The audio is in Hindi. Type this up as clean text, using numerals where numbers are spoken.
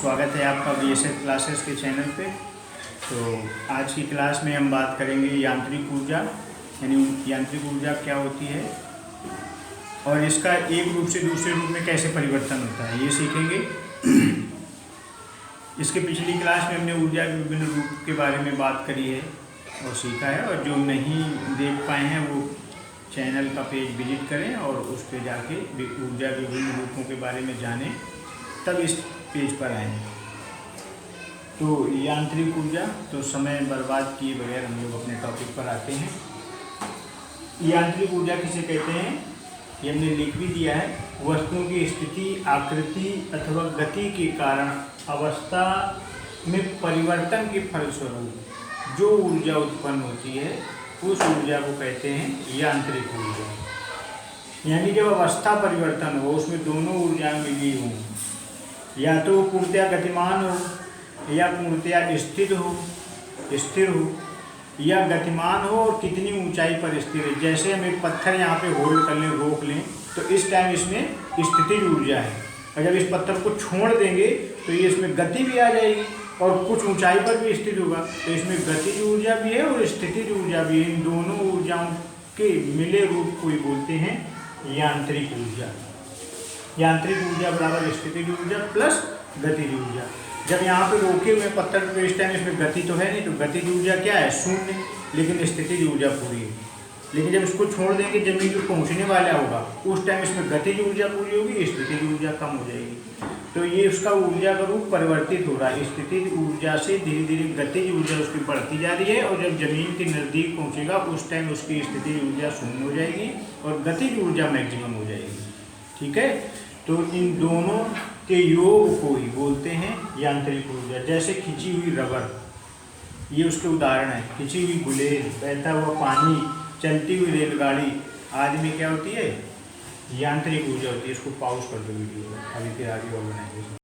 स्वागत है आपका BSF क्लासेस के चैनल पे। तो आज की क्लास में हम बात करेंगे यांत्रिक ऊर्जा, यानी यांत्रिक ऊर्जा क्या होती है और इसका एक रूप से दूसरे रूप में कैसे परिवर्तन होता है, ये सीखेंगे। इसके पिछली क्लास में हमने ऊर्जा के विभिन्न रूप के बारे में बात करी है और सीखा है, और जो नहीं देख पाए हैं वो चैनल का पेज विजिट करें और उस पर जाके ऊर्जा के विभिन्न रूपों के बारे में जानें, तब इस पेज पर आएँ। तो यांत्रिक ऊर्जा, तो समय बर्बाद किए बगैर हम लोग अपने टॉपिक पर आते हैं। यांत्रिक ऊर्जा किसे कहते हैं, ये हमने लिख भी दिया है। वस्तुओं की स्थिति, आकृति अथवा गति के कारण अवस्था में परिवर्तन के फलस्वरूप जो ऊर्जा उत्पन्न होती है उस ऊर्जा को कहते हैं यांत्रिक ऊर्जा। यानी जब अवस्था परिवर्तन हो, उसमें दोनों ऊर्जा मिली हों, या तो पूर्णतया गतिमान हो या पूर्णतया स्थिर हो, या गतिमान हो और कितनी ऊंचाई पर स्थिर है। जैसे हम एक पत्थर यहाँ पे होल्ड कर लें, रोक लें, तो इस टाइम इसमें स्थितिज ऊर्जा है, और जब इस पत्थर को छोड़ देंगे तो ये इसमें गति भी आ जाएगी और कुछ ऊंचाई पर भी स्थित होगा। तो इसमें गतिज ऊर्जा भी है और स्थितिज ऊर्जा भी है। इन दोनों ऊर्जाओं के मिले रूप को ही बोलते हैं यांत्रिक ऊर्जा। यांत्रिक ऊर्जा बराबर स्थितिज ऊर्जा प्लस गतिज ऊर्जा। जब यहाँ पे रोके हुए पत्थर पे इस टाइम इसमें गति तो है नहीं, तो गतिज ऊर्जा क्या है, शून्य, लेकिन स्थितिज ऊर्जा पूरी है। लेकिन जब इसको छोड़ देंगे, जमीन पे पहुँचने वाला होगा, उस टाइम इसमें गतिज ऊर्जा पूरी होगी, स्थितिज ऊर्जा कम हो जाएगी। तो ये उसका ऊर्जा का रूप परिवर्तित हो रहा है। स्थितिज ऊर्जा से धीरे धीरे गतिज ऊर्जा उसकी बढ़ती जा रही है, और जब जमीन के नज़दीक पहुँचेगा उस टाइम उसकी स्थितिज ऊर्जा शून्य हो जाएगी और गतिज ऊर्जा मैक्सिमम हो जाएगी। ठीक है, तो इन दोनों के योग को ही बोलते हैं यांत्रिक ऊर्जा। जैसे खिंची हुई रबर, ये उसके उदाहरण है। खिंची हुई गुलेल, बहता हुआ पानी, चलती हुई रेलगाड़ी आदि में क्या होती है, यांत्रिक ऊर्जा होती है। इसको पॉज कर दो वीडियो, अभी फिर आगे और बनाएंगे।